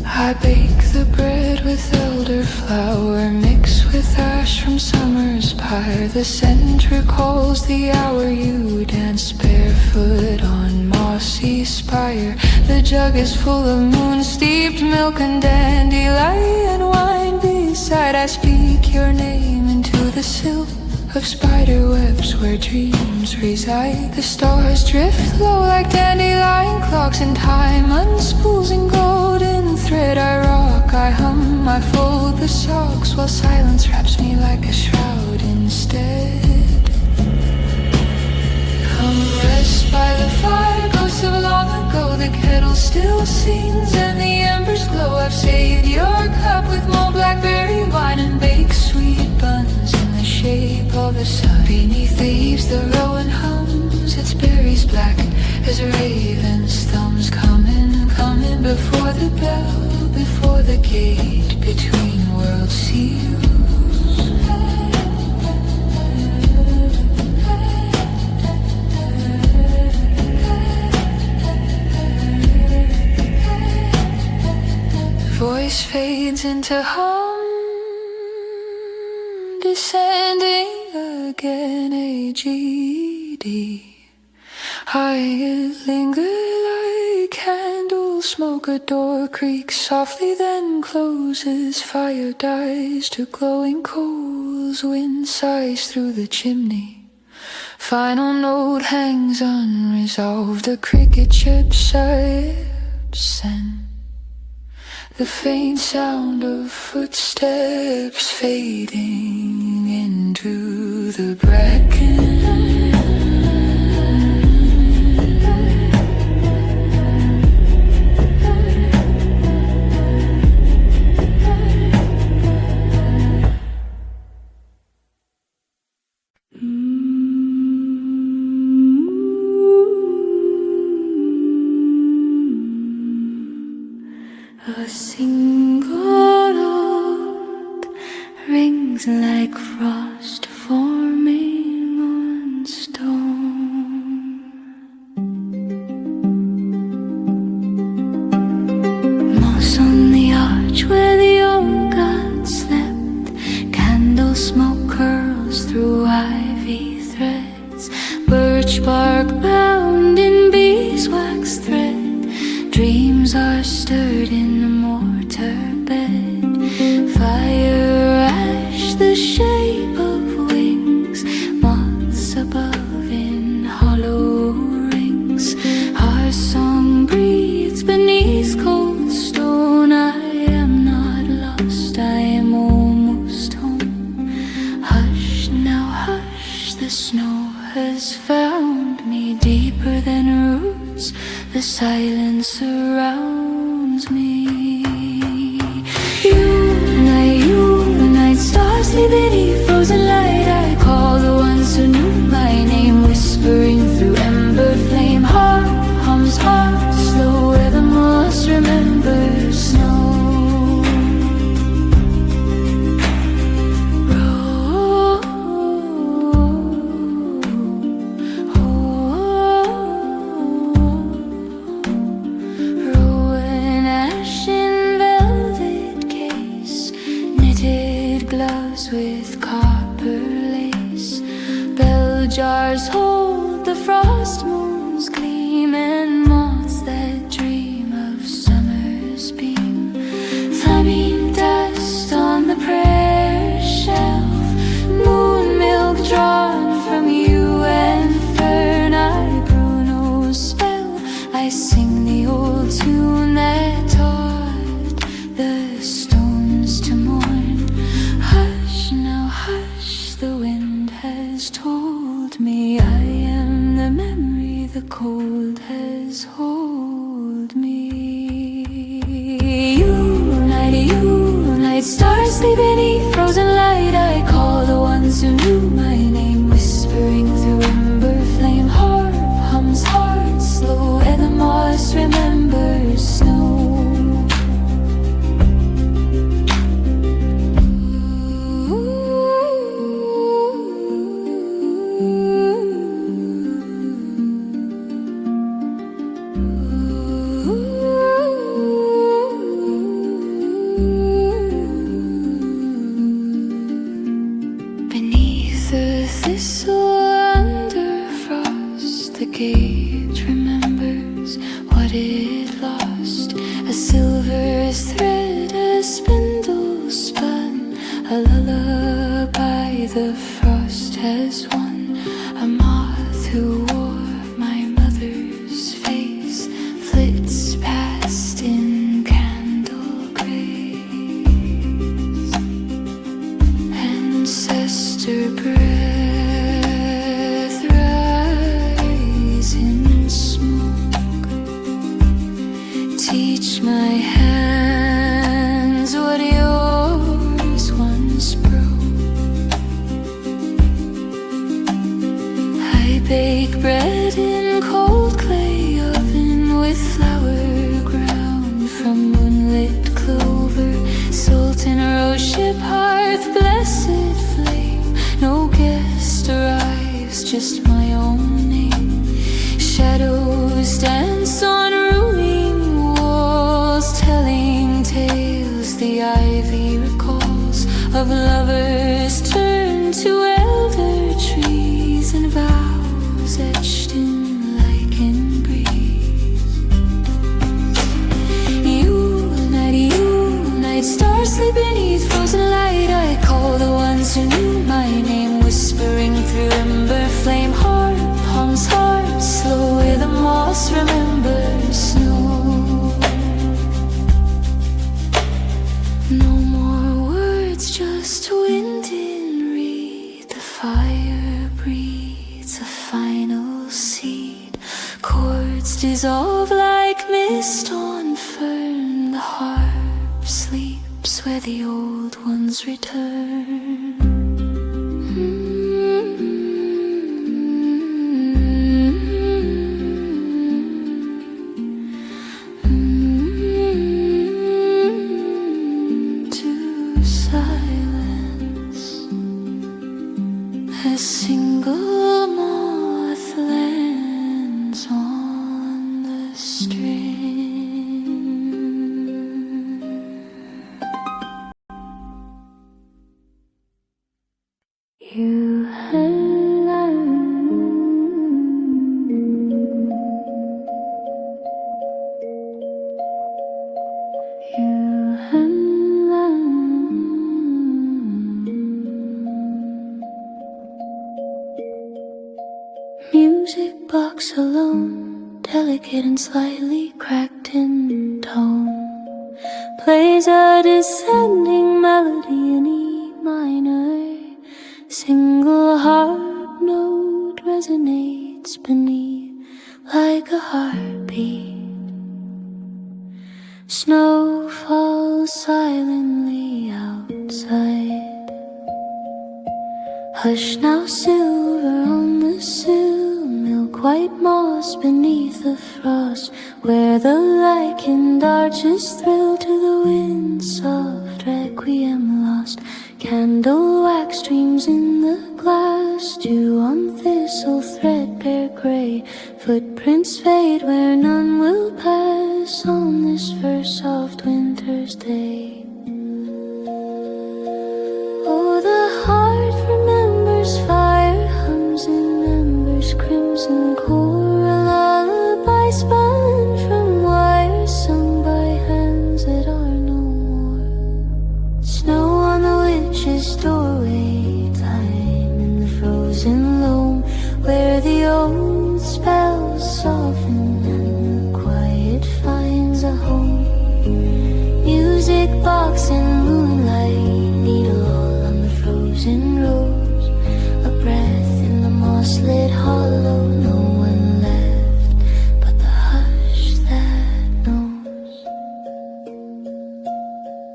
I bake the bread with elderflower, mix with ash from summer's pyre. The scent recalls the hour you danced barefoot on mossy spire. The jug is full of moon-steeped milk and dandelion wine. Beside I speak your name into the silk of spider webs where dreams reside. The stars drift low like dandelion clocks, and time unspools in golden thread. I rock, I hum, I fold the socks, while silence wraps me like a shroud instead. Come rest by the fire, ghosts of long ago. The kettle still sings and the embers glow. I've saved your cup with more blackberry wine and baked sweet buns in the shape of a sun. Beneath the eaves the rowan hums, its berries black as a raven's thumbs. Coming, coming before the bell, before the gate between world seals. Voice fades into hum, descending again, A G D. I linger like candle smoke. A door creaks softly, then closes. Fire dies to glowing coals. Wind sighs through the chimney. Final note hangs unresolved. The cricket chirps absent. The faint sound of footsteps fading into the bracken. A single note rings like frost forming on stone. Moss on the arch where the old gods slept. Candle smoke curls through ivy threads. Birch bark bound in beeswax thread. Dreams are stirred in a mortar bed. Fire ash, the shape of wings. Moths above in hollow rings. Our song breathes beneath cold stone. I am not lost, I am almost home. Hush, now hush, the snow has found me. Deeper than roots, the silence surrounds me. You night stars sleep beneath frozen light. I call the ones who knew my name, whispering through ember flame. Heart hums, heart slow, where the moss remembers snow. With copper lace, bell jars hold the frost moon's gleam, and moths that dream of summer's beam. Flaming dust on the prayer shelf, moon milk drawn from you and fern. I brew no spell, I sing the old tune that taught the stones to mourn. Now hush, the wind has told me I am the memory the cold has hold me. You night stars sleep beneath frozen light. I call the ones who knew my name, earth is so under frost. The gate remembers what it lost. A silver thread, a spindle spun, a lullaby the frost has won. A moth who wore my mother's face flits past in candle grace. Ancestor breath rise in smoke. Teach my hands what yours once broke. I bake bread in cold clay oven with flour ground from moonlit clover. Salt in rosehip hearth, blessed flame. No guest arrives, just my own name. Shadows dance on ruining walls, telling tales the ivy recalls of lovers turned to elder trees and vows etched in lichen breeze. Yule night, stars sleep beneath frozen light. I call the ones who knew my name, whispering through ember flame. Heart palms heart slow where the moss remembers snow. No more words, just wind in reed. The fire breathes a final seed. Chords dissolve like mist on fern. The harp sleeps where the old ones return. To silence, a single moth lands on the string. You music box alone, delicate and slightly cracked in tone, plays a descending melody in E minor. Single harp note resonates beneath like a heartbeat. Snow falls silently outside. Hush now, silver on the sill, milk white moss beneath the frost, where the lichened arches thrill to the wind, soft requiem lost. Candle wax streams in the glass, dew on thistle threadbare gray. Footprints fade where none will pass on this first soft winter's day. Oh, the heart remembers fire, hums in embers, crimson core, a lullaby spun from wires, sung by hands that are no more. Snow on the witch's doorway, time in the frozen loam, where the old spells soften and the quiet finds a home. Music box in moonlight, needle on the frozen rose, a breath in the moss-lit hollow, no one left but the hush that knows.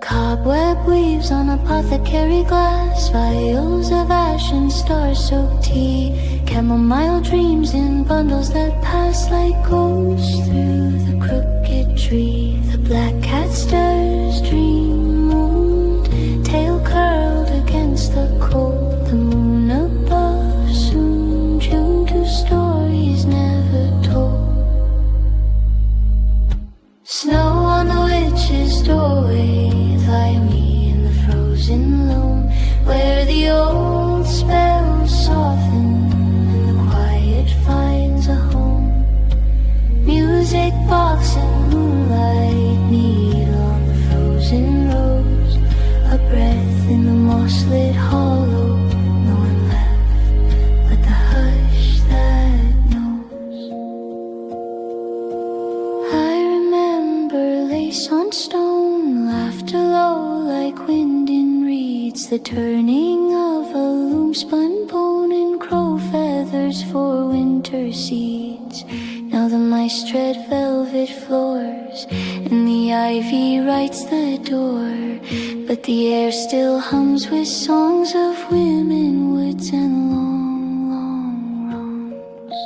Cobweb weaves on apothecary glass, vials of ash and star-soaked tea, chamomile dreams in bundles that pass like ghosts through the crooked tree. The black cat stirs, dream wound, tail curled against the cold. The moon above, soon tuned to stories never told. Snow on the witch's doorway, lie me in the frozen loam, where the old spells soft homespun bone and crow feathers for winter seeds. Now the mice tread velvet floors, and the ivy writes the door. But the air still hums with songs of women, woods, and long, long wrongs.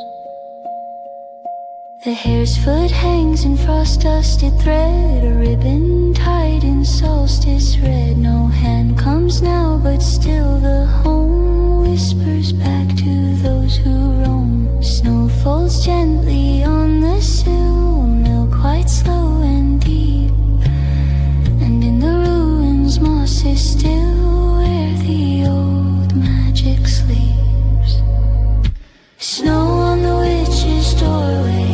The hare's foot hangs in frost-dusted thread, a ribbon tied in solstice red. No hand comes now, but still the home whispers back to those who roam. Snow falls gently on the sill, milk white, slow and deep. And in the ruins moss is still where the old magic sleeps. Snow on the witch's doorway,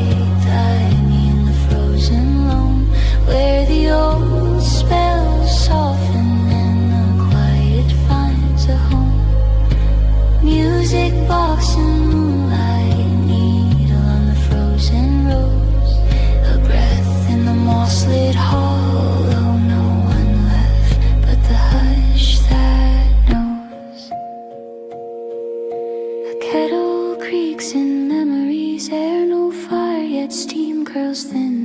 the frozen loam, where the old spells soften and the quiet finds a home. Music box and moonlight, needle on the frozen rose, a breath in the moss-lit hollow, no one left but the hush that knows. A kettle creaks in memory's air, no fire yet steam curls thin.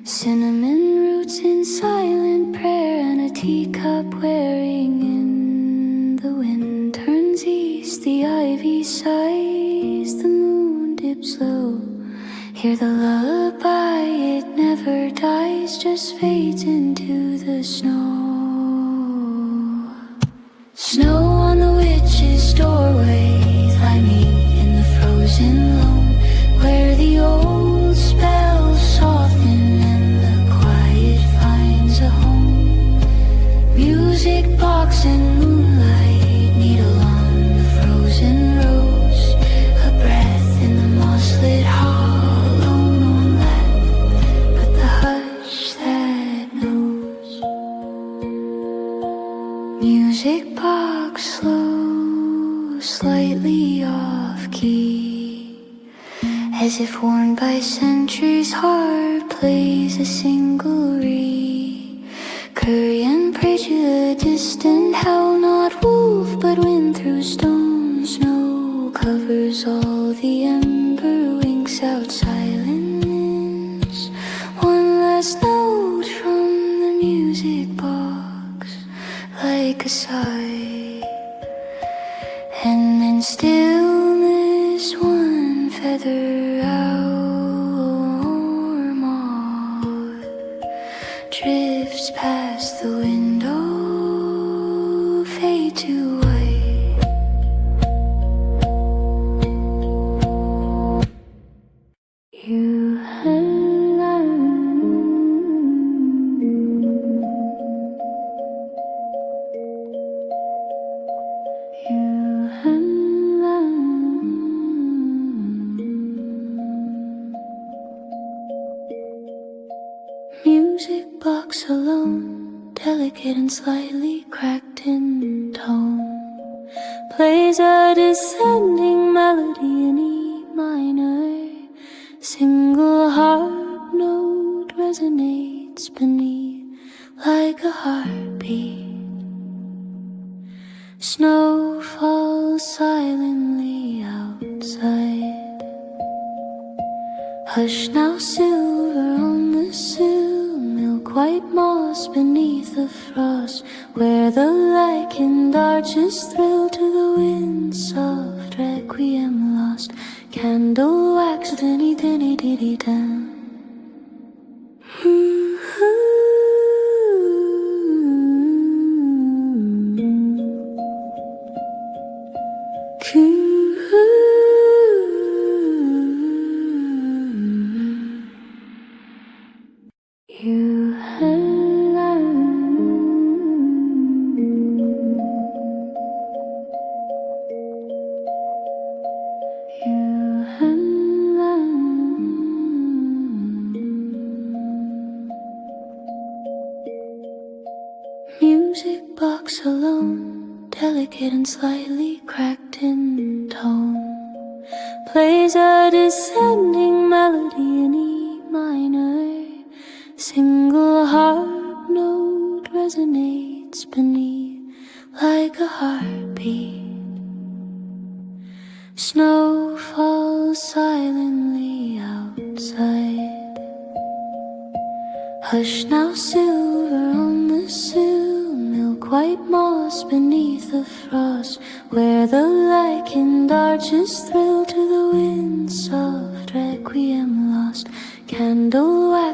Cinnamon roots in silent prayer, and a teacup wearing in the wind. Turns east, the ivy sighs, the moon dips low. Hear the lullaby, it never dies, just fades into the snow. Snow on the witch's doorway, lie me in the frozen loam, where the old spells soften and the quiet finds a home. Music box and moonlight, needle on the frozen rose, a breath in the moss-lit hollow, no one left but the hush that knows. Music box slow, slightly off key, as if worn by centuries, heart plays a single re. Curry and pray to the distant hell, not wolf but wind through stone. Snow covers all the ember, winks out silence. One last note from the music box, like a sigh, and then stillness, one feather our moth drifts past the window, fade to white. You and I, you and I. Music box alone, delicate and slightly cracked in tone, plays a descending melody in E minor. Single harp note resonates beneath like a heartbeat. Snow falls silently outside. Hush now, silver on the sill, milk white moss beneath the frost, where the lichened arches thrill to the wind's soft requiem lost. Candle wax, dinny dinny diddy down. You and I, you and I. Music box alone, delicate and slightly cracked in tone, plays a descending melody in E minor. Single harp note resonates beneath like a heartbeat. Snow falls silently outside. Hush now, silver on the sill, milk white moss beneath the frost, where the lichened arches thrill to the wind's soft requiem lost. Candle wax.